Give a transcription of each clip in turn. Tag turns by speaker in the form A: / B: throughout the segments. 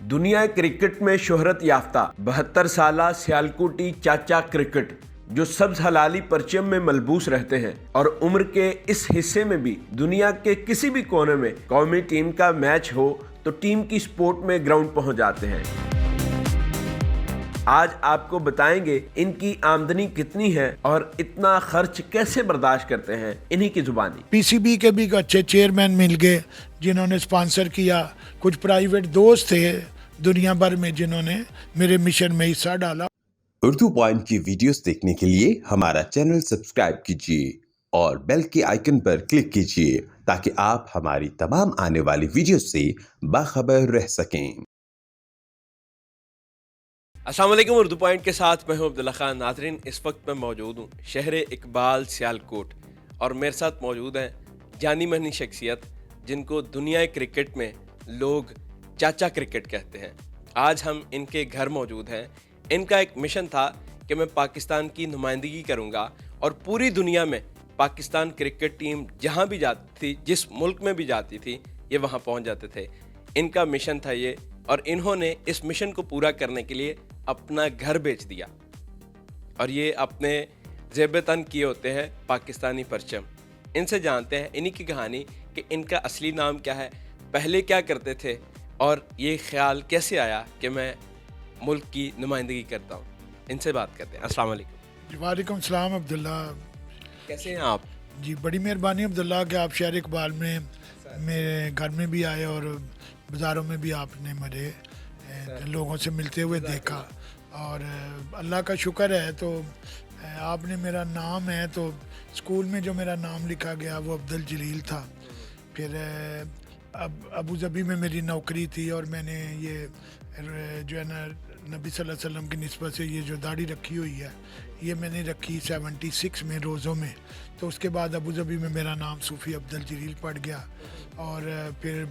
A: दुनिया क्रिकेट में शोहरत याफ्ता 72 साला सियालकोटी चाचा क्रिकेट जो सब्ज हलाली परचम में मलबूस रहते हैं और उम्र के इस हिस्से में भी दुनिया के किसी भी कोने में कौमी टीम का मैच हो तो टीम की सपोर्ट में ग्राउंड पहुंच जाते हैं। आज आपको बताएंगे इनकी आमदनी कितनी है और इतना खर्च कैसे बर्दाश्त करते हैं इन्हीं की जुबानी।
B: पीसीबी के भी अच्छे चेयरमैन मिल गए जिन्होंने स्पॉन्सर किया, कुछ प्राइवेट दोस्त थे दुनिया भर में जिन्होंने मेरे मिशन में हिस्सा डाला।
C: उर्दू पॉइंट की वीडियोस देखने के लिए हमारा चैनल सब्सक्राइब कीजिए और बेल के आइकन पर क्लिक कीजिए ताकि आप हमारी तमाम आने वाली वीडियोस से बाखबर रह सकें।
A: अस्सलाम वालेकुम, उर्दू पॉइंट के साथ मैं हूं अब्दुल्ला खान। नाज़रीन, इस वक्त मैं मौजूद हूं शहर इकबाल सियालकोट और मेरे साथ मौजूद हैं जानी मानी शख्सियत जिनको दुनिया क्रिकेट में लोग चाचा क्रिकेट कहते हैं। आज हम इनके घर मौजूद हैं। इनका एक मिशन था कि मैं पाकिस्तान की नुमाइंदगी करूंगा और पूरी दुनिया में पाकिस्तान क्रिकेट टीम जहां भी जाती थी, जिस मुल्क में भी जाती थी, ये वहां पहुंच जाते थे। इनका मिशन था ये, और इन्होंने इस मिशन को पूरा करने के लिए अपना घर बेच दिया और ये अपने ज़ेब तन किए होते हैं पाकिस्तानी परचम। इनसे जानते हैं इन्हीं की कहानी कि इनका असली नाम क्या है, पहले क्या करते थे और ये ख्याल कैसे आया कि मैं मुल्क की नुमाइंदगी करता हूँ। इनसे बात करते हैं। अस्सलाम वालेकुम।
B: वालेकुम सलाम अब्दुल्ला।
A: कैसे हैं आप?
B: जी बड़ी मेहरबानी अब्दुल्ला कि आप शहर इकबाल में मेरे घर में भी आए और बाज़ारों में भी आपने मुझे लोगों से मिलते हुए देखा और अल्लाह का शुक्र है। तो आपने मेरा नाम है तो स्कूल में जो मेरा नाम लिखा गया वो अब्दुल जलील था। फिर अब अबू धाबी में मेरी नौकरी थी और मैंने ये जो है ना नबी सल्लल्लाहु अलैहि वसल्लम की निस्बत से ये जो दाढ़ी रखी हुई है ये मैंने रखी 76 में रोज़ों में। तो उसके बाद अबू धाबी में मेरा नाम सूफ़ी अब्दुल जलील पड़ गया और फिर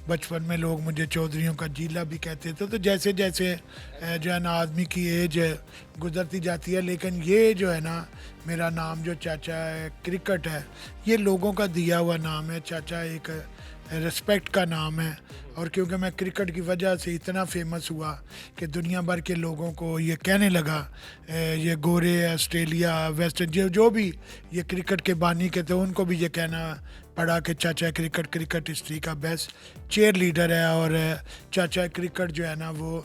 B: बचपन में लोग मुझे चौधरियों का जीला भी कहते थे। तो जैसे जैसे जो है ना आदमी की एज गुजरती जाती है, लेकिन ये जो है ना मेरा नाम जो चाचा क्रिकेट है ये लोगों का दिया हुआ नाम है। चाचा एक रिस्पेक्ट का नाम है और क्योंकि मैं क्रिकेट की वजह से इतना फेमस हुआ कि दुनिया भर के लोगों को ये कहने लगा, ये गोरे ऑस्ट्रेलिया वेस्ट जो भी ये क्रिकेट के बानी के थे उनको भी ये कहना पड़ा कि चाचा क्रिकेट हिस्ट्री का बेस्ट चेयर लीडर है और चाचा क्रिकेट जो है ना वो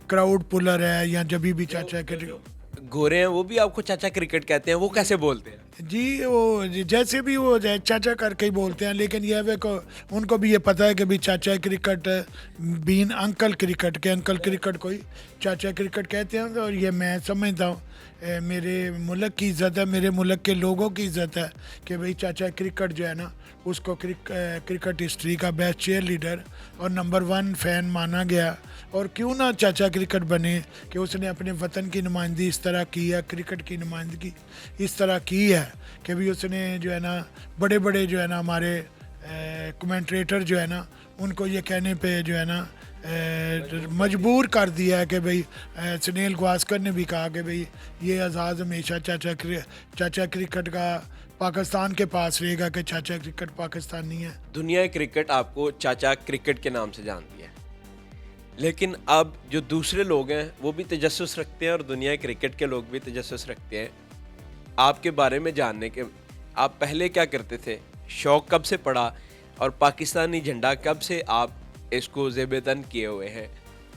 B: क्राउड पुलर है। या जब भी चाचा क्रिकेट
A: गोरे हैं वो भी आपको चाचा क्रिकेट कहते हैं, वो कैसे बोलते हैं?
B: जी वो जैसे भी वो चाचा करके ही बोलते हैं, लेकिन यह वे को उनको भी ये पता है कि भी चाचा क्रिकेट बीन अंकल क्रिकेट के अंकल क्रिकेट को ही चाचा क्रिकेट कहते हैं। और ये मैं समझता हूँ मेरे मुल्क की इज़्ज़त है, मेरे मुल्क के लोगों की इज़्ज़त है कि भाई चाचा क्रिकेट जो है ना उसको क्रिकेट हिस्ट्री का बेस्ट चेयर लीडर और नंबर 1 फ़ैन माना गया। और क्यों ना चाचा क्रिकेट बने कि उसने अपने वतन की नुमाइंदगी इस तरह की है, क्रिकेट की नुमाइंदगी इस तरह की है कि भी उसने जो है ना बड़े बड़े जो है ना हमारे कमेंट्रेटर जो है ना उनको ये कहने पे जो है ना मजबूर कर दिया है कि भाई सुनील गावस्कर ने भी कहा कि भाई ये एजाज़ हमेशा चाचा क्रिकेट का पाकिस्तान के पास रहेगा कि चाचा क्रिकेट पाकिस्तानी है।
A: दुनिया क्रिकेट आपको चाचा क्रिकेट के नाम से जानती है, लेकिन अब जो दूसरे लोग हैं वो भी तजस्सुस रखते हैं और दुनिया क्रिकेट के लोग भी तजस्सुस रखते हैं आपके बारे में जानने के। आप पहले क्या करते थे, शौक़ कब से पड़ा और पाकिस्तानी झंडा कब से आप इसको ज़ेब-ए-तन किए हुए हैं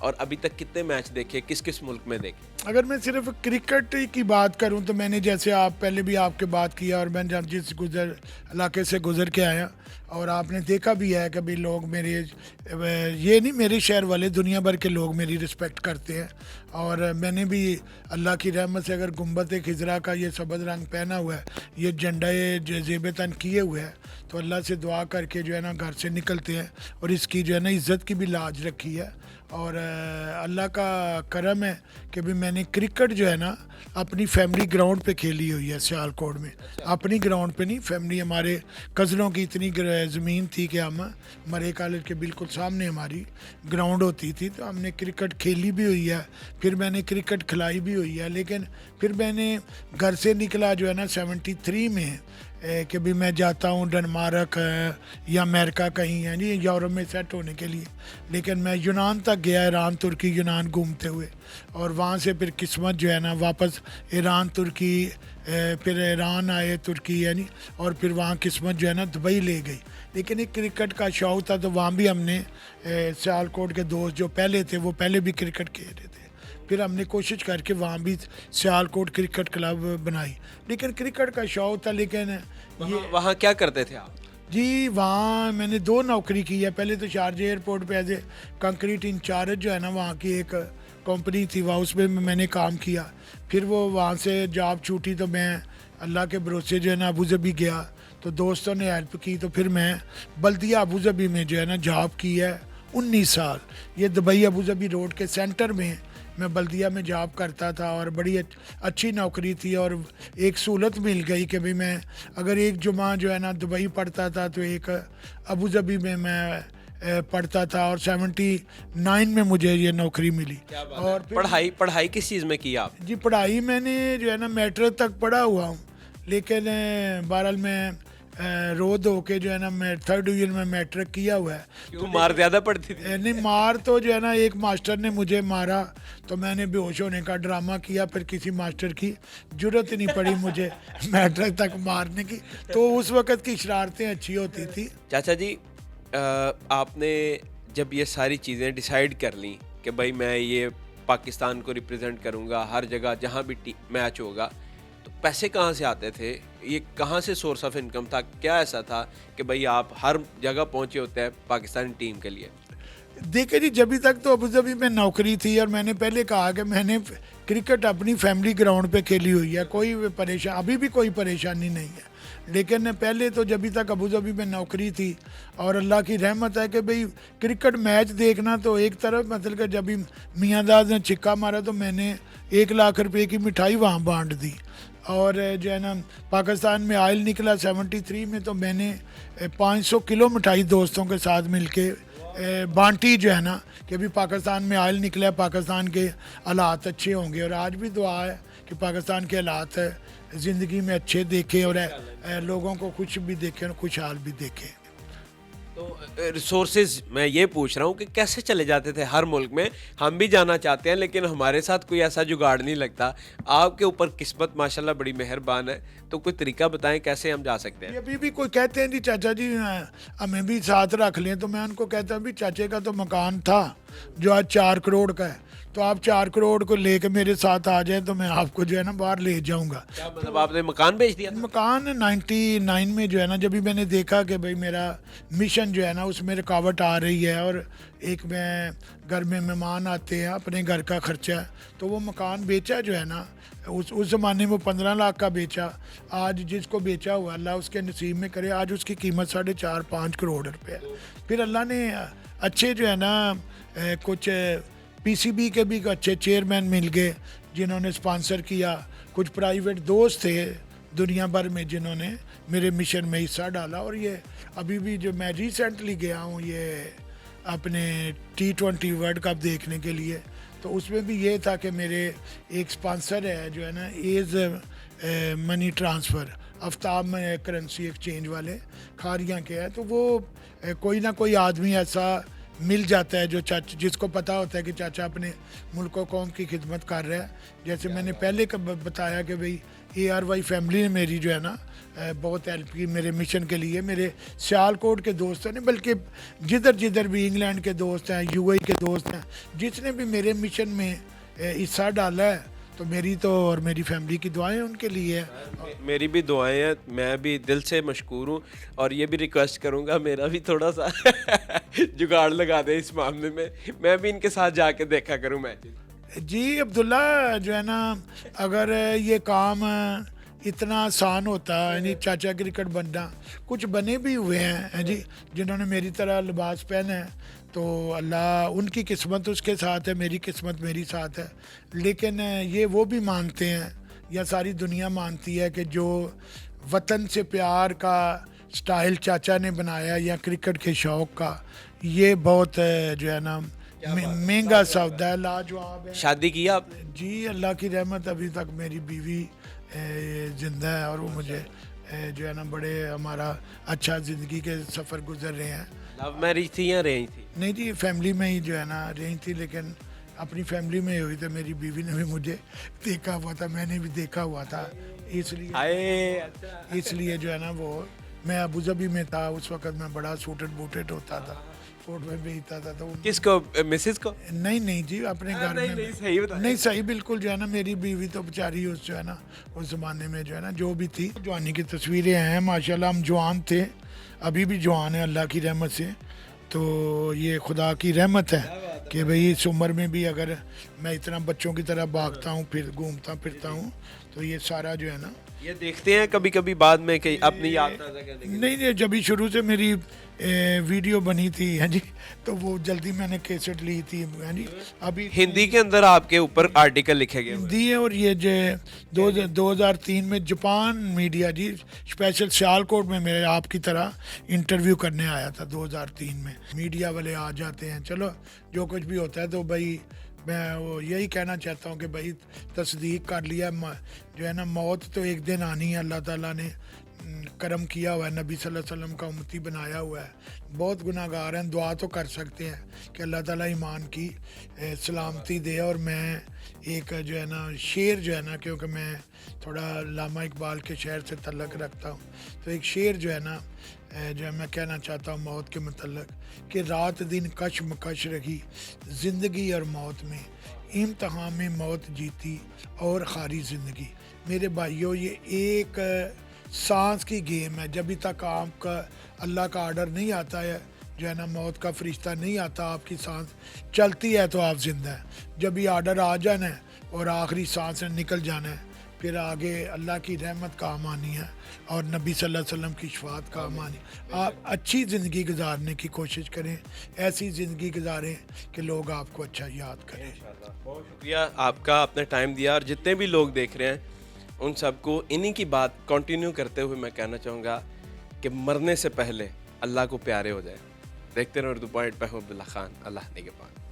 A: और अभी तक कितने मैच देखे, किस किस मुल्क में देखे?
B: अगर मैं सिर्फ क्रिकेट की बात करूं तो मैंने जैसे आप पहले भी आपके बात किया और मैं जब जिस इलाके से गुज़र के आया और आपने देखा भी है कि भाई लोग मेरे ये नहीं मेरे शहर वाले दुनिया भर के लोग मेरी रिस्पेक्ट करते हैं। और मैंने भी अल्लाह की रहमत से अगर गुंबद खिजरा का ये सबज रंग पहना हुआ है, ये झंडा ये ज़ेब तन किए हुए हैं, तो अल्लाह से दुआ करके जो है ना घर से निकलते हैं और इसकी जो है ना इज़्ज़त की भी लाज रखी है। और अल्लाह का करम है कि भी मैंने क्रिकेट जो है ना अपनी फैमिली ग्राउंड पे खेली हुई है सियालकोट में। अपनी ग्राउंड पे नहीं, फैमिली हमारे कज़नों की इतनी ज़मीन थी कि हम मरे कॉलेज के बिल्कुल सामने हमारी ग्राउंड होती थी, तो हमने क्रिकेट खेली भी हुई है। फिर मैंने क्रिकेट खिलाई भी हुई है। लेकिन फिर मैंने घर से निकला जो है ना 73 में कि भी मैं जाता हूँ डेनमार्क या अमेरिका कहीं है जी यूरोप में सेट होने के लिए, लेकिन मैं यूनान तक गया, ईरान तुर्की यूनान घूमते हुए, और वहाँ से फिर किस्मत जो है ना वापस ईरान तुर्की, फिर ईरान आए तुर्की यानी, और फिर वहाँ किस्मत जो है ना दुबई ले गई। लेकिन एक क्रिकेट का शौक था तो वहाँ भी हमने सियालकोट के दोस्त जो पहले थे वो पहले भी क्रिकेट खेल रहे थे, फिर हमने कोशिश करके वहाँ भी सियालकोट क्रिकेट क्लब बनाई। लेकिन क्रिकेट का शौक था, लेकिन ये
A: वहाँ क्या करते थे आप?
B: जी वहाँ मैंने 2 नौकरी की है। पहले तो शारजा एयरपोर्ट पे एज ए कंक्रीट इंचार्ज जो है ना वहाँ की एक कंपनी थी, वहाँ उसमें मैंने काम किया। फिर वो वहाँ से जॉब छूटी तो मैं अल्लाह के भरोसे जो है ना अबू धाबी गया, तो दोस्तों ने हेल्प की, तो फिर मैं बल्दिया अबू धाबी में जो है ना जॉब की है 19 साल। ये दुबई अबू धाबी रोड के सेंटर में मैं बल्दिया में जॉब करता था, और बड़ी अच्छी नौकरी थी, और एक सहूलत मिल गई कि भाई मैं अगर एक जुमा जो है ना दुबई पढ़ता था तो एक अबू धाबी में मैं पढ़ता था, और 79 में मुझे ये नौकरी मिली। और फिर
A: पढ़ाई किस चीज़ में की आप?
B: जी पढ़ाई मैंने जो है ना मैट्रिक तक पढ़ा हुआ हूँ, लेकिन बहरहाल मैं रोड होके जो है ना मैं 3rd डिवीजन में मैट्रिक किया हुआ है।
A: क्यों मार ज़्यादा पड़ती थी?
B: नहीं मार तो जो है ना एक मास्टर ने मुझे मारा तो मैंने बेहोश होने का ड्रामा किया, फिर किसी मास्टर की जरूरत ही नहीं पड़ी मुझे मैट्रिक तक मारने की, तो उस वक़्त की शरारतें अच्छी होती थी।
A: चाचा जी, आपने जब ये सारी चीज़ें डिसाइड कर ली कि भाई मैं ये पाकिस्तान को रिप्रेजेंट करूँगा हर जगह जहाँ भी मैच होगा, तो पैसे कहाँ से आते थे? ये कहाँ से सोर्स ऑफ इनकम था? क्या ऐसा था कि भाई आप हर जगह पहुँचे होते हैं पाकिस्तानी टीम के लिए?
B: देखिए जी, जब तक तो अबू धाबी में नौकरी थी, और मैंने पहले कहा कि मैंने क्रिकेट अपनी फैमिली ग्राउंड पे खेली हुई है, कोई अभी भी कोई परेशानी नहीं है। लेकिन पहले तो जब तक अबू धाबी में नौकरी थी, और अल्लाह की रहमत है कि भाई क्रिकेट मैच देखना तो एक तरफ, मतलब कि जब मियाँ दाद ने छिक्का मारा तो मैंने 1 लाख रुपए की मिठाई वहाँ बांट दी। और जो है ना पाकिस्तान में आयल निकला 73 में, तो मैंने 500 किलो मिठाई दोस्तों के साथ मिलके बांटी जो है ना कि अभी पाकिस्तान में आयल निकला है, पाकिस्तान के हालात अच्छे होंगे। और आज भी दुआ है कि पाकिस्तान के हालात ज़िंदगी में अच्छे देखे, और लोगों को खुश भी देखें और खुशहाल भी देखें।
A: तो रिसोर्सेज मैं ये पूछ रहा हूँ कि कैसे चले जाते थे हर मुल्क में? हम भी जाना चाहते हैं लेकिन हमारे साथ कोई ऐसा जुगाड़ नहीं लगता। आपके ऊपर किस्मत माशाल्लाह बड़ी मेहरबान है, तो कोई तरीका बताएं कैसे हम जा सकते हैं?
B: अभी भी कोई कहते हैं जी चाचा जी हमें भी साथ रख लें, तो मैं उनको कहता हूँ भी चाचे का तो मकान था जो आज 4 करोड़ का है, तो आप 4 करोड़ को लेकर मेरे साथ आ जाए तो मैं आपको जो है ना बाहर ले जाऊंगा।
A: क्या मतलब आपने मकान बेच दिया था?
B: मकान 99 में जो है ना, जब भी मैंने देखा कि भाई मेरा मिशन जो है ना उसमें रुकावट आ रही है, और एक मैं घर में मेहमान आते हैं, अपने घर का खर्चा, तो वो मकान बेचा जो है ना, उस ज़माने में 15 लाख का बेचा। आज जिसको बेचा हुआ अल्लाह उसके नसीब में करे, आज उसकी कीमत 4.5-5 करोड़ रुपए है। फिर अल्लाह ने अच्छे जो है ना कुछ पीसीबी के भी अच्छे चेयरमैन मिल गए जिन्होंने स्पॉन्सर किया, कुछ प्राइवेट दोस्त थे दुनिया भर में जिन्होंने मेरे मिशन में हिस्सा डाला। और ये अभी भी जो मैं रिसेंटली गया हूँ ये अपने T20 वर्ल्ड कप देखने के लिए, तो उसमें भी ये था कि मेरे एक स्पॉन्सर है जो है ना एज मनी ट्रांसफ़र, आफ्ताब में करेंसी एक्सचेंज वाले खारियाँ के हैं, तो वो कोई ना कोई आदमी ऐसा मिल जाता है जो जिसको पता होता है कि चाचा अपने मुल्क और कौम की खिदमत कर रहा है। जैसे मैंने पहले बताया कि भाई ARY फैमिली ने मेरी जो है ना बहुत हेल्प की मेरे मिशन के लिए। मेरे सियालकोट के दोस्तों ने, बल्कि जिधर भी इंग्लैंड के दोस्त हैं, UAE के दोस्त हैं, जिसने भी मेरे मिशन में हिस्सा डाला है, तो मेरी तो और मेरी फैमिली की दुआएं उनके लिए है।
A: मेरी भी दुआएं हैं, मैं भी दिल से मशकूर हूँ, और ये भी रिक्वेस्ट करूँगा मेरा भी थोड़ा सा जुगाड़ लगा दे इस मामले में, मैं भी इनके साथ जाके देखा करूँ मैच।
B: जी अब्दुल्ला जो है ना, अगर ये काम इतना आसान होता, यानी चाचा क्रिकेट बनना, कुछ बने भी हुए हैं जी जिन्होंने मेरी तरह लिबास पहना है, तो अल्लाह उनकी किस्मत उसके साथ है, मेरी किस्मत मेरी साथ है। लेकिन ये वो भी मानते हैं या सारी दुनिया मानती है कि जो वतन से प्यार का स्टाइल चाचा ने बनाया या क्रिकेट के शौक़ का, ये बहुत जो है ना महंगा सौदा है, लाजवाब है।
A: शादी किया आपने?
B: जी अल्लाह की रहमत, अभी तक मेरी बीवी ज़िंदा है और वो मुझे जो है ना बड़े हमारा अच्छा ज़िंदगी के सफ़र गुजर रहे हैं।
A: लव मैरिज थी या रही थी?
B: नहीं जी, फैमिली में ही जो है ना रही थी, लेकिन अपनी फैमिली में ही हुई थी। मेरी बीवी ने भी मुझे देखा हुआ था, मैंने भी देखा हुआ था, इसलिए
A: अच्छा।
B: इसलिए जो है ना वो मैं अबू धाबी में था उस वक़्त। मैं बड़ा सूटेड बूटेड होता था, कोट में भेजता था तो
A: किसको, मिसेस को?
B: नहीं नहीं जी, अपने घर
A: नहीं,
B: में
A: नहीं, सही बताया।
B: नहीं सही बिल्कुल जो है ना। मेरी बीवी तो बेचारी उस जो है ना उस ज़माने में जो है ना जो भी थी, जवानी की तस्वीरें हैं माशाल्लाह। हम जवान थे, अभी भी जवान है अल्लाह की रहमत से। तो ये खुदा की रहमत है कि भाई इस उम्र में भी अगर मैं इतना बच्चों की तरह भागता हूँ, फिर घूमता फिरता हूँ, तो ये सारा जो है ना
A: ये देखते हैं कभी कभी बाद में कि अपनी याद ताज़ा करने के लिए?
B: नहीं नहीं, जब भी शुरू से मेरी वीडियो बनी थी हाँ जी, तो वो जल्दी मैंने कैसेट ली थी हाँ जी। अभी
A: हिंदी के अंदर आपके ऊपर आर्टिकल लिखे गए हुए हैं।
B: हिंदी है, और ये जो 2003 में जापान मीडिया जी स्पेशल सियालकोट में मेरे आपकी तरह इंटरव्यू करने आया था 2003 में। मीडिया वाले आ जाते हैं, चलो जो कुछ भी होता है, तो भाई मैं वो यही कहना चाहता हूँ कि भाई तस्दीक कर लिया, जो है ना मौत तो एक दिन आनी है। अल्लाह ताला ने करम किया हुआ है, नबी सल्लल्लाहु अलैहि वसल्लम का उम्मती बनाया हुआ है। बहुत गुनाहगार हैं, दुआ तो कर सकते हैं कि अल्लाह ताला ईमान की सलामती दे। और मैं एक जो है ना शेर जो है ना, क्योंकि मैं थोड़ा लामा इकबाल के शेर से तल्लक रखता हूँ, तो एक शेर जो है ना जो है मैं कहना चाहता हूँ मौत के मतलब कि रात दिन कशमकश रही ज़िंदगी और मौत में, इम्तहान में मौत जीती और खारी ज़िंदगी। मेरे भाइयों, ये एक सांस की गेम है। जब तक आपका अल्लाह का आर्डर नहीं आता है, जो है ना मौत का फरिश्ता नहीं आता, आपकी सांस चलती है तो आप जिंदा हैं। जब ये आर्डर आ जाना है और आखिरी सांस से निकल जाना है, फिर आगे अल्लाह की रहमत काम आनी है और नबी सल्लल्लाहु अलैहि वसल्लम की शफाअत काम आनी। आप अच्छी ज़िंदगी गुजारने की कोशिश करें, ऐसी ज़िंदगी गुजारें कि लोग आपको अच्छा याद करें।
A: बहुत शुक्रिया आपका, आपने टाइम दिया। और जितने भी लोग देख रहे हैं उन सबको इन्हीं की बात कंटिन्यू करते हुए मैं कहना चाहूँगा कि मरने से पहले अल्लाह को प्यारे हो जाए। देखते रहो उर्दू पॉइंट पे हूँ अब्दुल्ला खान। अल्लाह ने के पास।